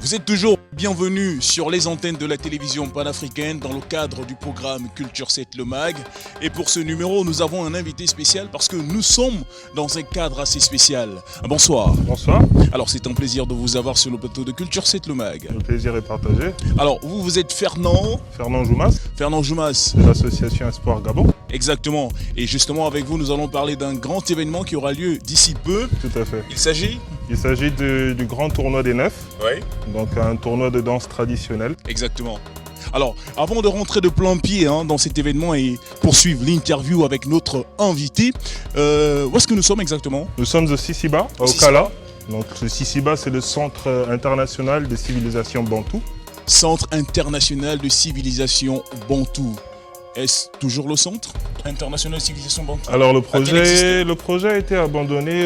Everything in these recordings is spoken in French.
Vous êtes toujours bienvenus sur les antennes de la télévision panafricaine dans le cadre du programme Culture 7 Le Mag. Et pour ce numéro, nous avons un invité spécial parce que nous sommes dans un cadre assez spécial. Bonsoir. Bonsoir. Alors c'est un plaisir de vous avoir sur le plateau de Culture 7 Le Mag. Le plaisir est partagé. Alors vous êtes Fernand Joumas. Fernand Joumas. De l'association Espoir Gabon. Exactement. Et justement avec vous, nous allons parler d'un grand événement qui aura lieu d'ici peu. Tout à fait. Il s'agit du grand tournoi des Neufs. Oui. Donc un tournoi de danse traditionnelle. Exactement. Alors, avant de rentrer de plein pied dans cet événement et poursuivre l'interview avec notre invité, où est-ce que nous sommes exactement? Nous sommes au Sisiba, à Okala. Donc le Sisiba, c'est le Centre international de civilisation bantou. Centre international de civilisation bantou. Est-ce toujours le Centre international de civilisation bantou? Alors le projet a été abandonné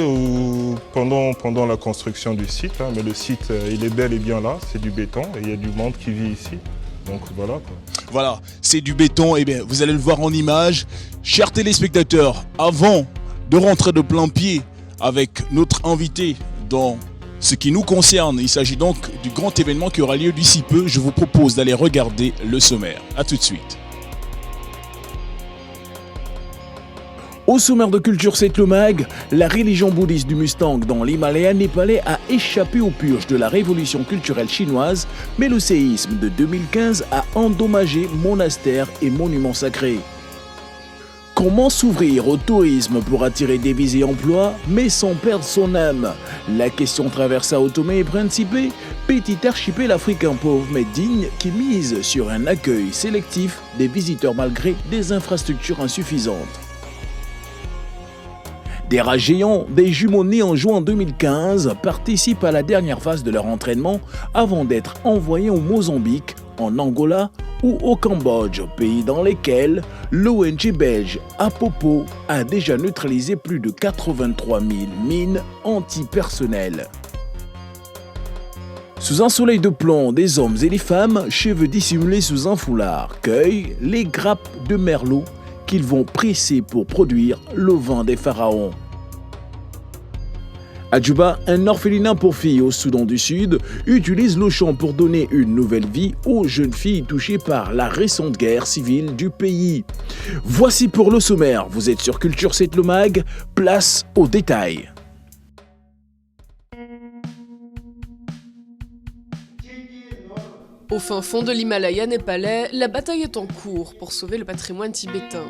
pendant la construction du site, mais le site il est bel et bien là, c'est du béton et il y a du monde qui vit ici. Donc voilà quoi. Voilà, c'est du béton, et bien vous allez le voir en image. Chers téléspectateurs, avant de rentrer de plein pied avec notre invité dans ce qui nous concerne, il s'agit donc du grand événement qui aura lieu d'ici peu, je vous propose d'aller regarder le sommaire. A tout de suite. Au sommaire de Culture 7 Le Mag, la religion bouddhiste du Mustang dans l'Himalaya népalais a échappé aux purges de la révolution culturelle chinoise, mais le séisme de 2015 a endommagé monastères et monuments sacrés. Comment s'ouvrir au tourisme pour attirer des visées emplois, mais sans perdre son âme? La question traverse Sao Tomé et Principe, petit archipel africain pauvre mais digne qui mise sur un accueil sélectif des visiteurs malgré des infrastructures insuffisantes. Des rats géants, des jumeaux nés en juin 2015, participent à la dernière phase de leur entraînement avant d'être envoyés au Mozambique, en Angola ou au Cambodge, pays dans lesquels l'ONG belge Apopo a déjà neutralisé plus de 83 000 mines antipersonnelles. Sous un soleil de plomb, des hommes et des femmes, cheveux dissimulés sous un foulard, cueillent les grappes de merlot qu'ils vont presser pour produire le vin des pharaons. À Djouba, un orphelinat pour filles au Soudan du Sud utilise le chant pour donner une nouvelle vie aux jeunes filles touchées par la récente guerre civile du pays. Voici pour le sommaire, vous êtes sur Culture 7 Le Mag, place aux détails. Au fin fond de l'Himalaya népalais, la bataille est en cours pour sauver le patrimoine tibétain.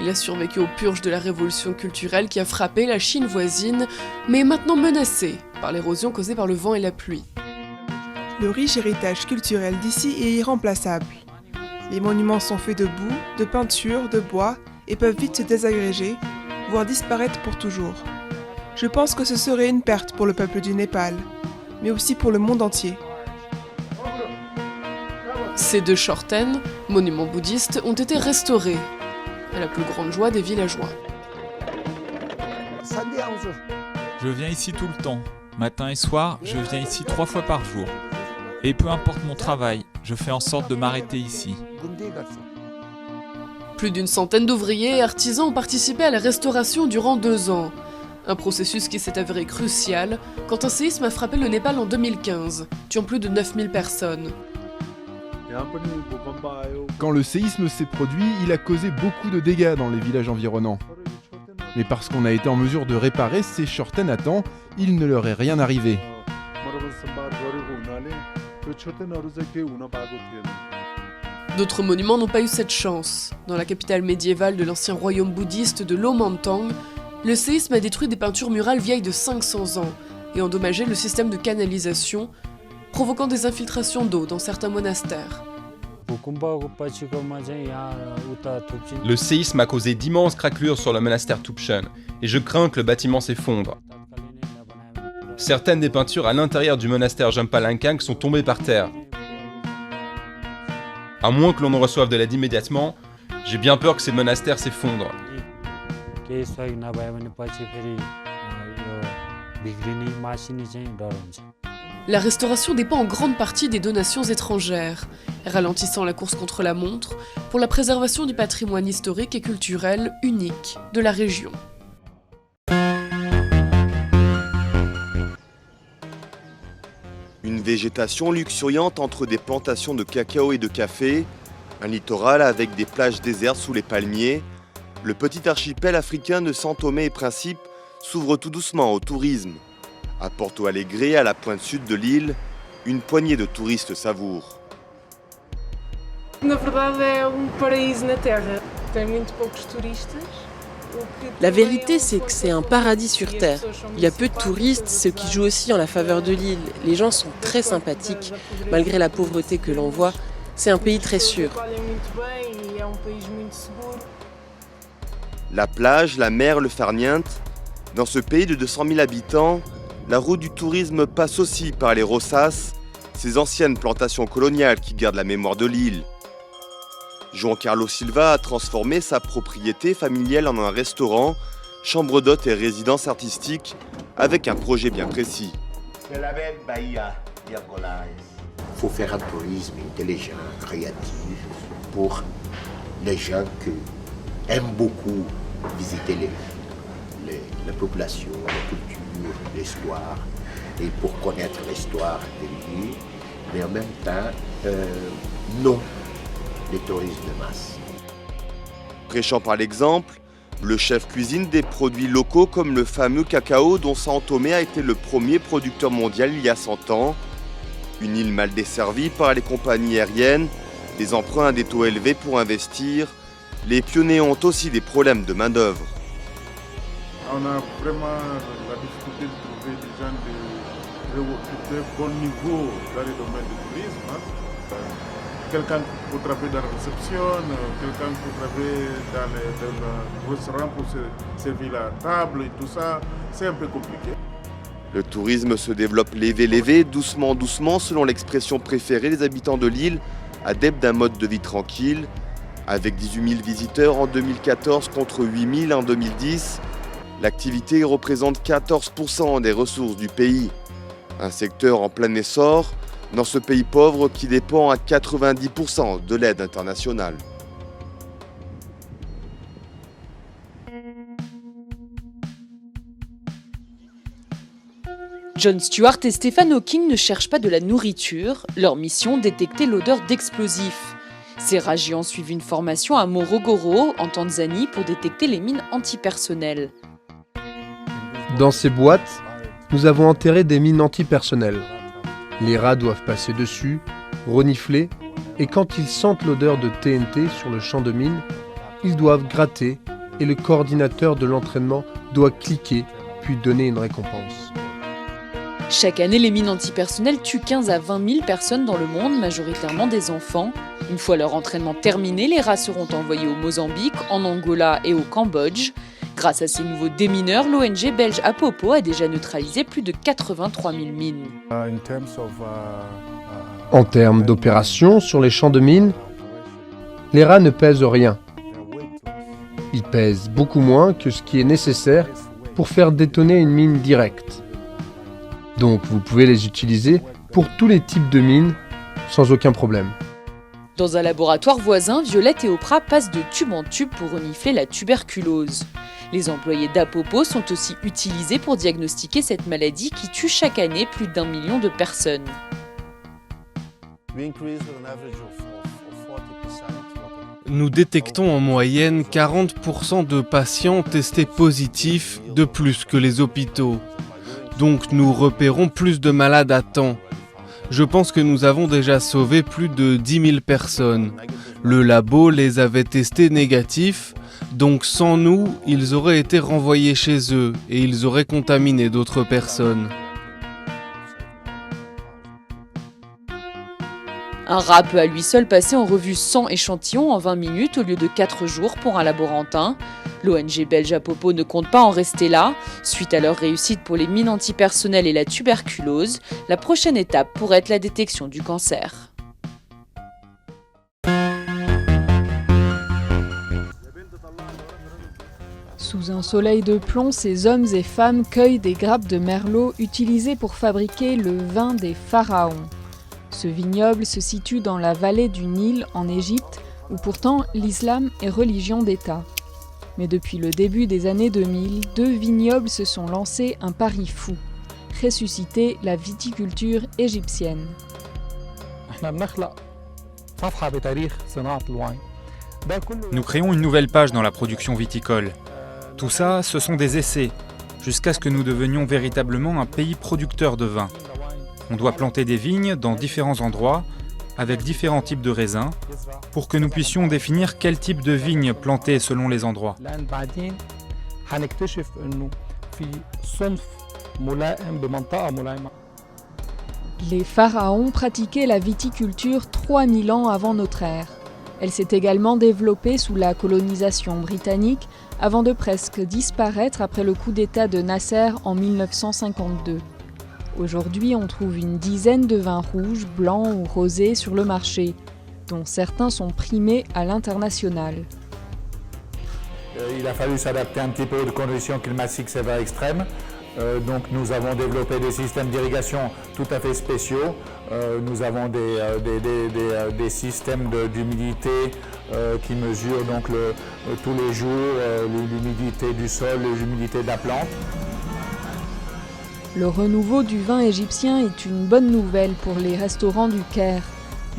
Il a survécu aux purges de la révolution culturelle qui a frappé la Chine voisine, mais est maintenant menacé par l'érosion causée par le vent et la pluie. Le riche héritage culturel d'ici est irremplaçable. Les monuments sont faits de boue, de peinture, de bois et peuvent vite se désagréger, voire disparaître pour toujours. Je pense que ce serait une perte pour le peuple du Népal, mais aussi pour le monde entier. Ces deux chortens, monuments bouddhistes, ont été restaurés, à la plus grande joie des villageois. Je viens ici tout le temps. Matin et soir, je viens ici 3 fois par jour. Et peu importe mon travail, je fais en sorte de m'arrêter ici. Plus d'une centaine d'ouvriers et artisans ont participé à la restauration durant 2 ans. Un processus qui s'est avéré crucial quand un séisme a frappé le Népal en 2015, tuant plus de 9000 personnes. Quand le séisme s'est produit, il a causé beaucoup de dégâts dans les villages environnants. Mais parce qu'on a été en mesure de réparer ces chortens à temps, il ne leur est rien arrivé. D'autres monuments n'ont pas eu cette chance. Dans la capitale médiévale de l'ancien royaume bouddhiste de l'Omantang, le séisme a détruit des peintures murales vieilles de 500 ans et endommagé le système de canalisation, provoquant des infiltrations d'eau dans certains monastères. Le séisme a causé d'immenses craquelures sur le monastère Tupchen et je crains que le bâtiment s'effondre. Certaines des peintures à l'intérieur du monastère Jampalankang sont tombées par terre. À moins que l'on en reçoive de l'aide immédiatement, j'ai bien peur que ces monastères s'effondrent. La restauration dépend en grande partie des donations étrangères, ralentissant la course contre la montre pour la préservation du patrimoine historique et culturel unique de la région. Une végétation luxuriante entre des plantations de cacao et de café, un littoral avec des plages désertes sous les palmiers, le petit archipel africain de São Tomé et Principe s'ouvre tout doucement au tourisme. À Porto Alegre, à la pointe sud de l'île, une poignée de touristes savourent. Na verdade é paraíso na terra. Tem muito poucos turistas. La vérité, c'est que c'est un paradis sur Terre. Il y a peu de touristes, ce qui joue aussi en la faveur de l'île. Les gens sont très sympathiques, malgré la pauvreté que l'on voit. C'est un pays très sûr. La plage, la mer, le farniente. Dans ce pays de 200 000 habitants, la route du tourisme passe aussi par les Roças, ces anciennes plantations coloniales qui gardent la mémoire de l'île. João Carlos Silva a transformé sa propriété familiale en un restaurant, chambre d'hôtes et résidence artistique, avec un projet bien précis. Il faut faire un tourisme intelligent, créatif, pour les gens qui aiment beaucoup visiter la population, la culture, l'histoire, et pour connaître l'histoire de l'île, mais en même temps, non. Les touristes de masse. Prêchant par l'exemple, le chef cuisine des produits locaux comme le fameux cacao dont São Tomé a été le premier producteur mondial il y a 100 ans. Une île mal desservie par les compagnies aériennes, des emprunts à des taux élevés pour investir, les pionniers ont aussi des problèmes de main-d'œuvre. On a vraiment la difficulté de trouver des gens de bon niveau dans les domaines du tourisme. Quelqu'un pour travailler dans la réception, quelqu'un pour travailler dans le restaurant pour se servir la table et tout ça, c'est un peu compliqué. Le tourisme se développe lévé, doucement, selon l'expression préférée des habitants de l'île, adeptes d'un mode de vie tranquille. Avec 18 000 visiteurs en 2014 contre 8 000 en 2010, l'activité représente 14% des ressources du pays. Un secteur en plein essor, dans ce pays pauvre qui dépend à 90% de l'aide internationale. Jon Stewart et Stephen Hawking ne cherchent pas de la nourriture, leur mission, détecter l'odeur d'explosifs. Ces rats géants suivent une formation à Morogoro, en Tanzanie, pour détecter les mines antipersonnelles. Dans ces boîtes, nous avons enterré des mines antipersonnelles. Les rats doivent passer dessus, renifler, et quand ils sentent l'odeur de TNT sur le champ de mine, ils doivent gratter et le coordinateur de l'entraînement doit cliquer puis donner une récompense. Chaque année, les mines antipersonnelles tuent 15 à 20 000 personnes dans le monde, majoritairement des enfants. Une fois leur entraînement terminé, les rats seront envoyés au Mozambique, en Angola et au Cambodge. Grâce à ces nouveaux démineurs, l'ONG belge Apopo a déjà neutralisé plus de 83 000 mines. En termes d'opération sur les champs de mines, les rats ne pèsent rien. Ils pèsent beaucoup moins que ce qui est nécessaire pour faire détonner une mine directe. Donc vous pouvez les utiliser pour tous les types de mines sans aucun problème. Dans un laboratoire voisin, Violette et Oprah passent de tube en tube pour renifler la tuberculose. Les employés d'Apopo sont aussi utilisés pour diagnostiquer cette maladie qui tue chaque année plus d'1 million de personnes. Nous détectons en moyenne 40% de patients testés positifs de plus que les hôpitaux. Donc nous repérons plus de malades à temps. Je pense que nous avons déjà sauvé plus de 10 000 personnes. Le labo les avait testés négatifs, donc sans nous, ils auraient été renvoyés chez eux et ils auraient contaminé d'autres personnes. Un rat peut à lui seul passer en revue 100 échantillons en 20 minutes au lieu de 4 jours pour un laborantin. L'ONG belge Apopo ne compte pas en rester là. Suite à leur réussite pour les mines antipersonnelles et la tuberculose, la prochaine étape pourrait être la détection du cancer. Sous un soleil de plomb, ces hommes et femmes cueillent des grappes de merlot utilisées pour fabriquer le vin des pharaons. Ce vignoble se situe dans la vallée du Nil en Égypte, où pourtant l'islam est religion d'État. Mais depuis le début des années 2000, 2 vignobles se sont lancés un pari fou. ressusciter la viticulture égyptienne. Nous créons une nouvelle page dans la production viticole. Tout ça, ce sont des essais, jusqu'à ce que nous devenions véritablement un pays producteur de vin. On doit planter des vignes dans différents endroits, avec différents types de raisins, pour que nous puissions définir quel type de vigne planter selon les endroits. Les pharaons pratiquaient la viticulture 3000 ans avant notre ère. Elle s'est également développée sous la colonisation britannique avant de presque disparaître après le coup d'État de Nasser en 1952. Aujourd'hui, on trouve une dizaine de vins rouges, blancs ou rosés sur le marché, dont certains sont primés à l'international. Il a fallu s'adapter un petit peu aux conditions climatiques sévères extrêmes. Donc nous avons développé des systèmes d'irrigation tout à fait spéciaux. Nous avons des systèmes d'humidité qui mesurent donc tous les jours l'humidité du sol, l'humidité de la plante. Le renouveau du vin égyptien est une bonne nouvelle pour les restaurants du Caire.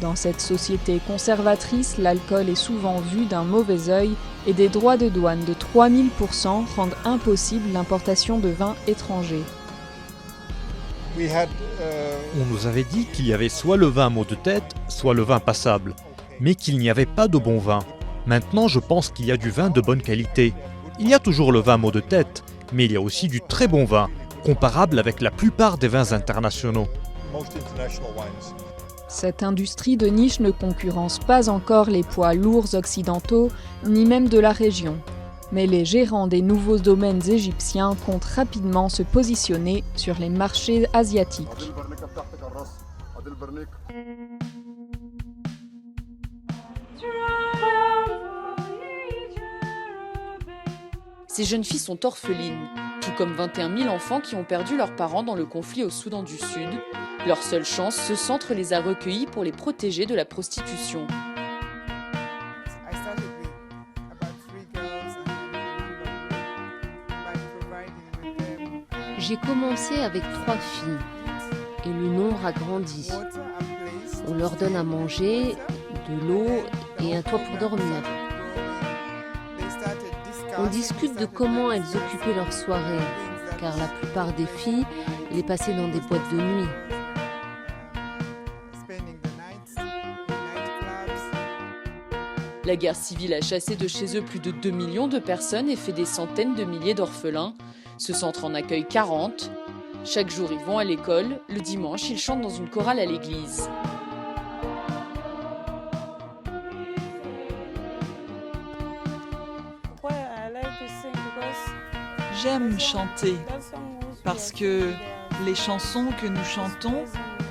Dans cette société conservatrice, l'alcool est souvent vu d'un mauvais œil et des droits de douane de 3000% rendent impossible l'importation de vins étrangers. On nous avait dit qu'il y avait soit le vin mot de tête, soit le vin passable, mais qu'il n'y avait pas de bon vin. Maintenant, je pense qu'il y a du vin de bonne qualité. Il y a toujours le vin mot de tête, mais il y a aussi du très bon vin, comparable avec la plupart des vins internationaux. Cette industrie de niche ne concurrence pas encore les poids lourds occidentaux, ni même de la région. Mais les gérants des nouveaux domaines égyptiens comptent rapidement se positionner sur les marchés asiatiques. Ces jeunes filles sont orphelines, tout comme 21 000 enfants qui ont perdu leurs parents dans le conflit au Soudan du Sud. Leur seule chance, ce centre les a recueillis pour les protéger de la prostitution. J'ai commencé avec 3 filles et le nombre a grandi. On leur donne à manger, de l'eau et un toit pour dormir. On discute de comment elles occupaient leur soirée, car la plupart des filles les passaient dans des boîtes de nuit. La guerre civile a chassé de chez eux plus de 2 millions de personnes et fait des centaines de milliers d'orphelins. Ce centre en accueille 40. Chaque jour, ils vont à l'école. Le dimanche, ils chantent dans une chorale à l'église. J'aime chanter parce que les chansons que nous chantons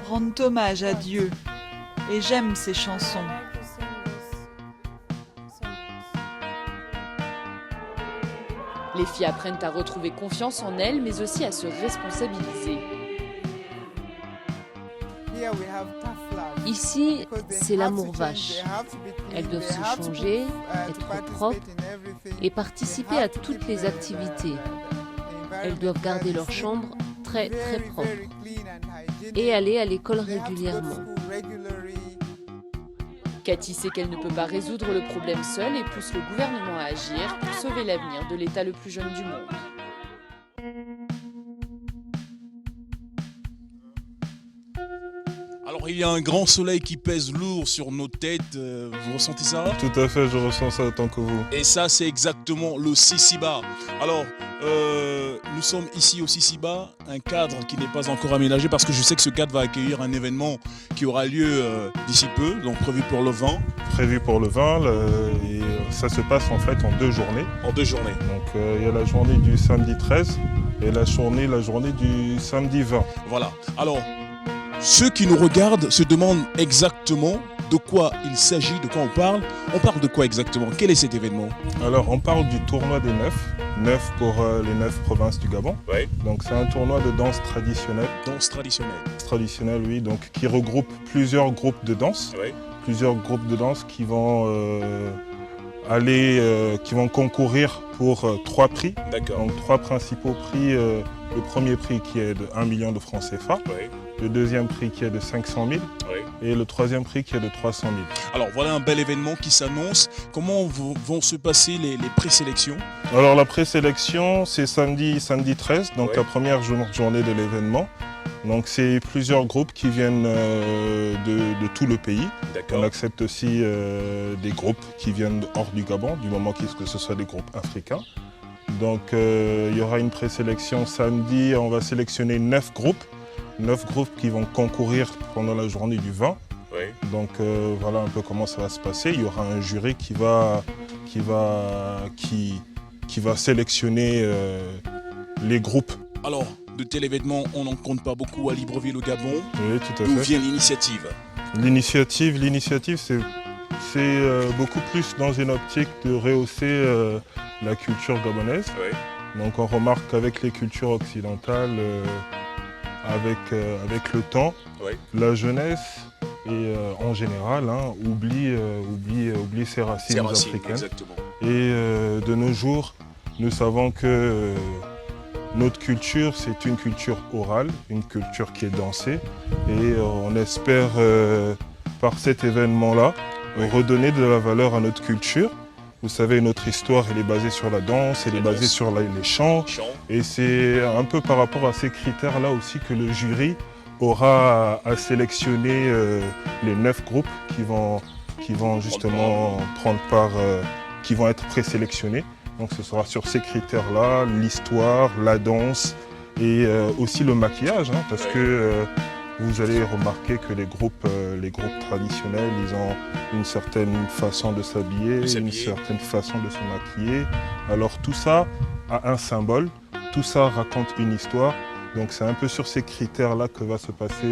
rendent hommage à Dieu et j'aime ces chansons. Les filles apprennent à retrouver confiance en elles, mais aussi à se responsabiliser. Ici, c'est l'amour vache. Elles doivent se changer, être propres et participer à toutes les activités. Elles doivent garder leur chambre très très propre et aller à l'école régulièrement. Cathy sait qu'elle ne peut pas résoudre le problème seule et pousse le gouvernement à agir pour sauver l'avenir de l'État le plus jeune du monde. Alors il y a un grand soleil qui pèse lourd sur nos têtes, vous ressentez ça? Tout à fait, je ressens ça autant que vous. Et ça c'est exactement le Sisiba. Alors nous sommes ici au Sisiba, un cadre qui n'est pas encore aménagé parce que je sais que ce cadre va accueillir un événement qui aura lieu d'ici peu, donc prévu pour le 20. Prévu pour le 20, et ça se passe en fait en 2 journées. En 2 journées. Donc il y a la journée du samedi 13 et la journée du samedi 20. Voilà, alors ceux qui nous regardent se demandent exactement de quoi il s'agit, de quoi on parle. On parle de quoi exactement? Quel est cet événement? Alors on parle du tournoi des 9 pour les 9 provinces du Gabon. Oui. Donc c'est un tournoi de danse traditionnelle. Danse traditionnelle. Traditionnelle, oui, donc qui regroupe plusieurs groupes de danse. Oui. Plusieurs groupes de danse qui vont qui vont concourir pour 3 prix. D'accord. Donc 3 principaux prix. Le premier prix qui est de 1 million de francs CFA. Oui. Le deuxième prix qui est de 500 000. Oui. Et le troisième prix qui est de 300 000. Alors voilà un bel événement qui s'annonce. Comment vont se passer les présélections? Alors la présélection, c'est samedi 13, donc la première journée de l'événement. Donc c'est plusieurs groupes qui viennent de tout le pays. On accepte aussi des groupes qui viennent hors du Gabon, du moment que ce soit des groupes africains. Donc il y aura une présélection samedi, on va sélectionner 9 groupes qui vont concourir pendant la journée du 20. Oui. Donc voilà un peu comment ça va se passer. Il y aura un jury qui va sélectionner les groupes. Alors, de tel événement, on n'en compte pas beaucoup à Libreville au Gabon. Oui, tout à fait. D'où vient l'initiative? L'initiative, c'est beaucoup plus dans une optique de rehausser la culture gabonaise. Oui. Donc on remarque qu'avec les cultures occidentales, avec le temps, la jeunesse et en général oublie ses racines africaines. Exactement. Et de nos jours, nous savons que notre culture, c'est une culture orale, une culture qui est dansée. Et on espère, par cet événement-là, redonner de la valeur à notre culture. Vous savez, notre histoire, elle est basée sur la danse, elle est basée sur les chants. Et c'est un peu par rapport à ces critères-là aussi que le jury aura à sélectionner les 9 groupes qui vont justement prendre part, qui vont être présélectionnés. Donc ce sera sur ces critères-là, l'histoire, la danse et aussi le maquillage, parce que vous allez remarquer que les groupes traditionnels, ils ont une certaine façon de s'habiller, une certaine façon de se maquiller. Alors tout ça a un symbole, tout ça raconte une histoire. Donc c'est un peu sur ces critères-là que va se passer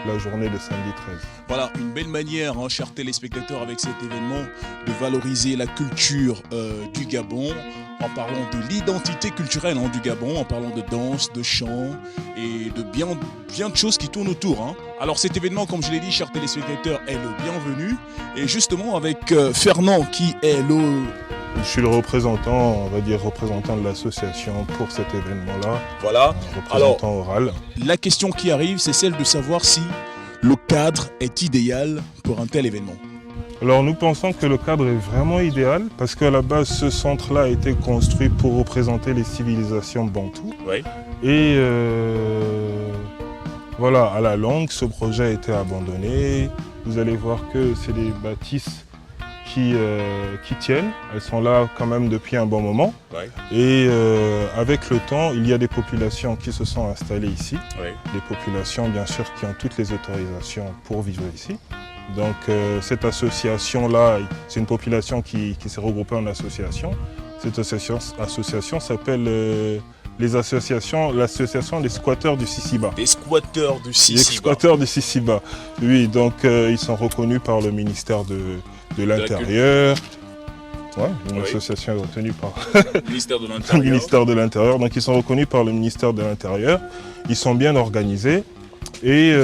la journée de samedi 13. Voilà, une belle manière, chers téléspectateurs, avec cet événement, de valoriser la culture du Gabon, en parlant de l'identité culturelle du Gabon, en parlant de danse, de chant et de bien de choses qui tournent autour. Alors cet événement, comme je l'ai dit, chers téléspectateurs, est le bienvenu. Et justement avec Fernand, qui est Je suis le représentant, on va dire représentant de l'association pour cet événement-là. Voilà. Représentant oral. La question qui arrive, c'est celle de savoir si le cadre est idéal pour un tel événement. Alors nous pensons que le cadre est vraiment idéal parce qu'à la base, ce centre-là a été construit pour représenter les civilisations bantoues. Oui. Et voilà, à la longue, ce projet a été abandonné. Vous allez voir que c'est des bâtisses qui tiennent. Elles sont là quand même depuis un bon moment. Ouais. Et avec le temps, il y a des populations qui se sont installées ici. Ouais. Des populations, bien sûr, qui ont toutes les autorisations pour vivre ici. Donc cette association-là, c'est une population qui s'est regroupée en association. Cette association s'appelle l'association des squatteurs du Sisiba. Des squatteurs du Sisiba. Les squatteurs du Sisiba. Oui, donc ils sont reconnus par le ministère de l'Intérieur. Ouais, une association retenue par le ministère de l'Intérieur. Le ministère de l'Intérieur. Donc ils sont reconnus par le ministère de l'Intérieur. Ils sont bien organisés. Et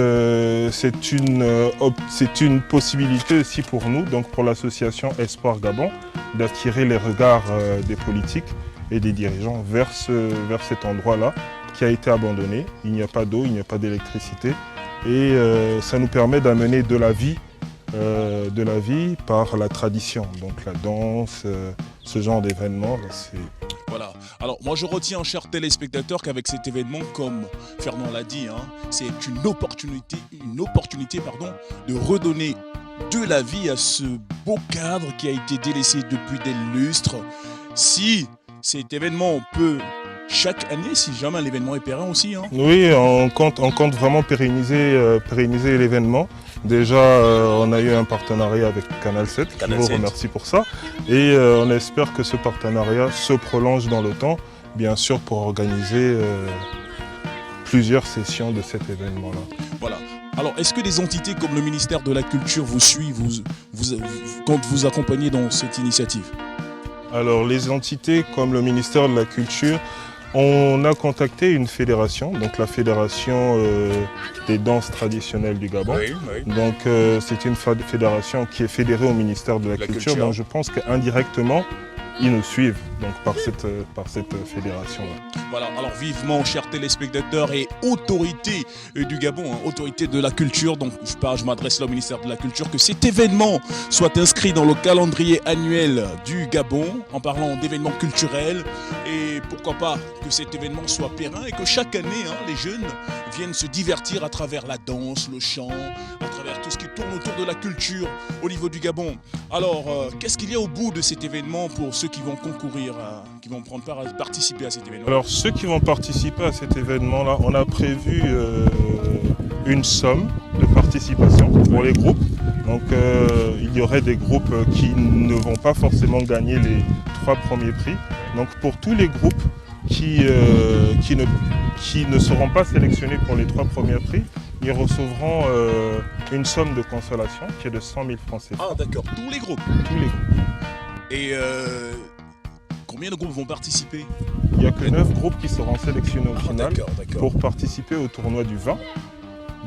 c'est une possibilité aussi pour nous, donc pour l'association Espoir Gabon, d'attirer les regards des politiques et des dirigeants vers cet endroit-là qui a été abandonné. Il n'y a pas d'eau, il n'y a pas d'électricité. Et ça nous permet d'amener de la vie par la tradition. Donc la danse, ce genre d'événements, c'est... Voilà. Alors moi je retiens, chers téléspectateurs, qu'avec cet événement, comme Fernand l'a dit, c'est une opportunité de redonner de la vie à ce beau cadre qui a été délaissé depuis des lustres. Si cet événement peut chaque année, si jamais l'événement est pérenne aussi. Oui, on compte vraiment pérenniser l'événement. Déjà, on a eu un partenariat avec Canal 7, je vous remercie pour ça. Et on espère que ce partenariat se prolonge dans le temps, bien sûr pour organiser plusieurs sessions de cet événement-là. Voilà. Alors, est-ce que des entités comme le ministère de la Culture vous suivent quand vous accompagnez dans cette initiative? Alors, les entités comme le ministère de la Culture On a contacté une fédération, donc la fédération des danses traditionnelles du Gabon. Oui, oui. Donc c'est une fédération qui est fédérée au ministère de la Culture. Donc je pense qu'indirectement, ils nous suivent donc, par cette fédération-là. Voilà, alors vivement, chers téléspectateurs et autorités du Gabon, autorités de la culture, donc je m'adresse là au ministère de la Culture, que cet événement soit inscrit dans le calendrier annuel du Gabon, en parlant d'événements culturels, et pourquoi pas que cet événement soit périn et que chaque année, les jeunes viennent se divertir à travers la danse, le chant, à travers tout ce qui tourne autour de la culture au niveau du Gabon. Alors, qu'est-ce qu'il y a au bout de cet événement pour ceux qui vont concourir, qui vont prendre part à participer à cet événement? Alors, ceux qui vont participer à cet événement-là, on a prévu une somme de participation pour les groupes. Donc, il y aurait des groupes qui ne vont pas forcément gagner les 3 premiers prix. Donc, pour tous les groupes qui ne seront pas sélectionnés pour les 3 premiers prix, ils recevront une somme de consolation qui est de 100 000 francs CFA. Ah d'accord, tous les groupes? Tous les groupes. Et combien de groupes vont participer? Il n'y a que 9 groupes qui seront sélectionnés au final d'accord. pour participer au tournoi du vin.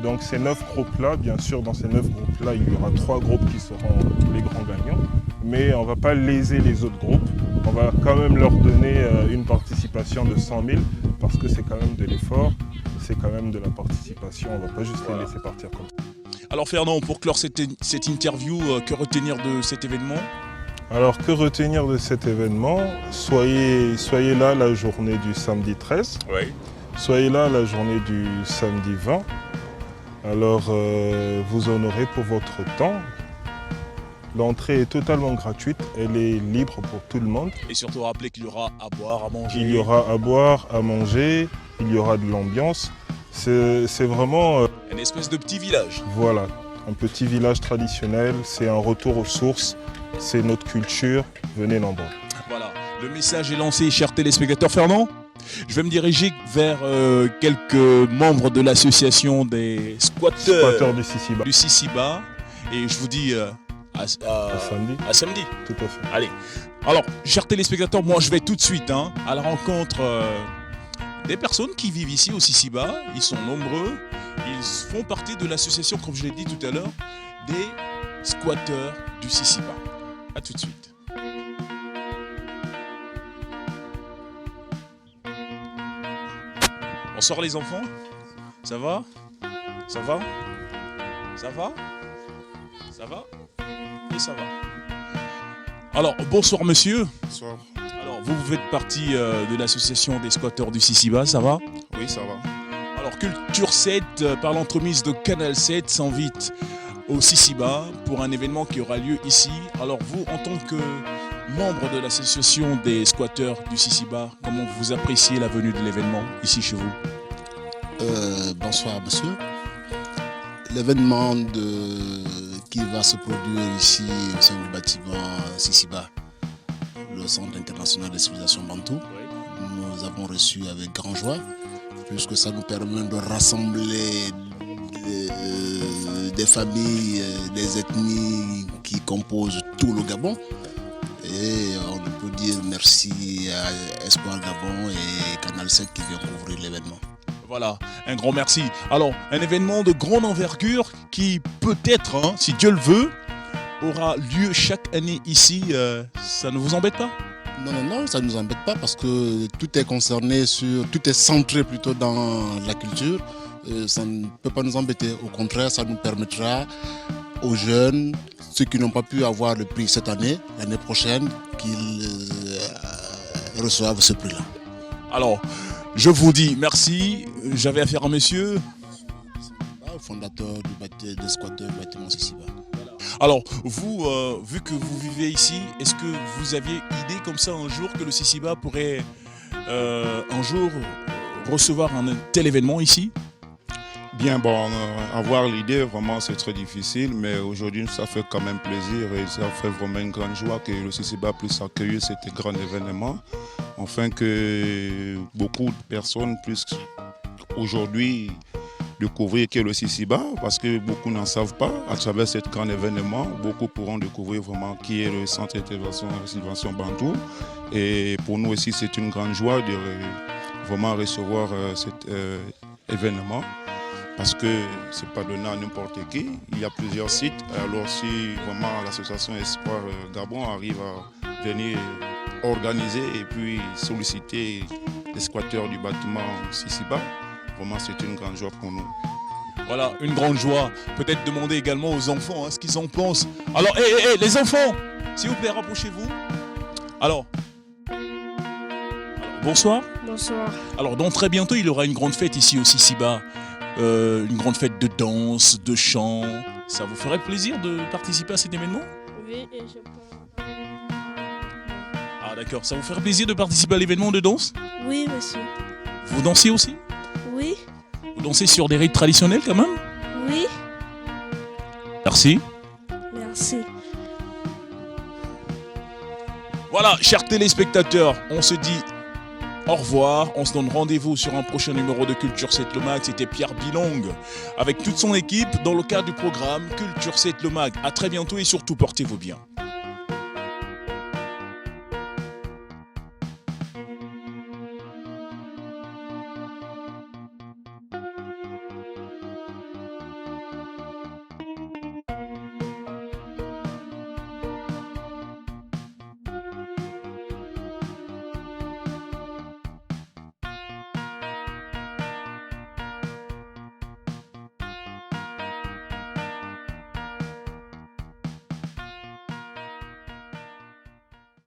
Donc ces 9 groupes-là, bien sûr, dans ces 9 groupes-là, il y aura 3 groupes qui seront les grands gagnants. Mais on ne va pas léser les autres groupes. On va quand même leur donner une participation de 100 000 parce que c'est quand même de l'effort, c'est quand même de la participation. On ne va pas juste les laisser partir comme ça. Alors Fernand, pour clore cette interview, que retenir de cet événement? Alors que retenir de cet événement? Soyez là la journée du samedi 13. Oui. Soyez là la journée du samedi 20. Alors vous en aurez pour votre temps. L'entrée est totalement gratuite, elle est libre pour tout le monde. Et surtout rappelez qu'il y aura à boire, à manger. Il y aura à boire, à manger, il y aura de l'ambiance. C'est vraiment... une espèce de petit village. Voilà, un petit village traditionnel, c'est un retour aux sources, c'est notre culture, venez nombreux. Voilà, le message est lancé, chers téléspectateurs. Fernand, je vais me diriger vers quelques membres de l'association des squatteurs du Sisiba. Et je vous dis... à samedi. Tout à fait. Allez. Alors, chers téléspectateurs, moi je vais tout de suite à la rencontre des personnes qui vivent ici au Sisiba. Ils sont nombreux. Ils font partie de l'association, comme je l'ai dit tout à l'heure, des squatteurs du Sisiba. A tout de suite. Bonsoir les enfants. Ça va? Ça va? Ça va? Ça va? Et ça va. Alors, bonsoir monsieur. Bonsoir. Alors, vous faites partie de l'association des squatteurs du Sisiba, ça va? Oui, ça va. Alors, Culture 7, par l'entremise de Canal 7, s'invite au Sisiba pour un événement qui aura lieu ici. Alors, vous, en tant que membre de l'association des squatteurs du Sisiba, comment vous appréciez la venue de l'événement ici chez vous? Bonsoir monsieur. L'événement qui va se produire ici au sein du bâtiment Sisiba, le Centre international de civilisation bantou, nous avons reçu avec grande joie, puisque ça nous permet de rassembler des familles, des ethnies qui composent tout le Gabon. Et on peut dire merci à Espoir Gabon et Canal 7 qui vient couvrir l'événement. Voilà, un grand merci. Alors, un événement de grande envergure qui peut-être, si Dieu le veut, aura lieu chaque année ici. Ça ne vous embête pas? Non, ça ne nous embête pas parce que tout est concerné tout est centré plutôt dans la culture. Ça ne peut pas nous embêter. Au contraire, ça nous permettra aux jeunes, ceux qui n'ont pas pu avoir le prix cette année, l'année prochaine, qu'ils reçoivent ce prix-là. Alors, je vous dis merci. J'avais affaire à monsieur. Fondateur des squatteurs du bâtiment Sisiba. Alors, vous, vu que vous vivez ici, est-ce que vous aviez idée comme ça un jour que le Sisiba pourrait un jour recevoir un tel événement ici? Bien, bon, avoir l'idée, vraiment, c'est très difficile, mais aujourd'hui, ça fait quand même plaisir et ça fait vraiment une grande joie que le Sisiba puisse accueillir cet grand événement, afin que beaucoup de personnes puissent aujourd'hui découvrir qui est le Sisiba, parce que beaucoup n'en savent pas. À travers cet grand événement, beaucoup pourront découvrir vraiment qui est le Centre d'intervention et de civilisation bantou. Et pour nous aussi, c'est une grande joie de vraiment recevoir cet événement. Parce que ce n'est pas donné à n'importe qui. Il y a plusieurs sites. Alors si vraiment l'association Espoir Gabon arrive à venir organiser et puis solliciter les squatteurs du bâtiment Sisiba, vraiment c'est une grande joie pour nous. Voilà, une grande joie. Peut-être demander également aux enfants ce qu'ils en pensent. Alors, les enfants, s'il vous plaît, rapprochez-vous. Alors, bonsoir. Bonsoir. Alors, donc très bientôt, il y aura une grande fête ici au Sisiba. Une grande fête de danse, de chant. Ça vous ferait plaisir de participer à cet événement? Oui, et je peux. Ah d'accord, ça vous ferait plaisir de participer à l'événement de danse? Oui, monsieur. Vous dansez aussi? Oui. Vous dansez sur des rites traditionnels quand même? Oui. Merci. Merci. Voilà, chers téléspectateurs, on se dit au revoir, on se donne rendez-vous sur un prochain numéro de Culture 7 Le Mag. C'était Pierre Bilong avec toute son équipe dans le cadre du programme Culture 7 Le Mag. A très bientôt et surtout portez-vous bien.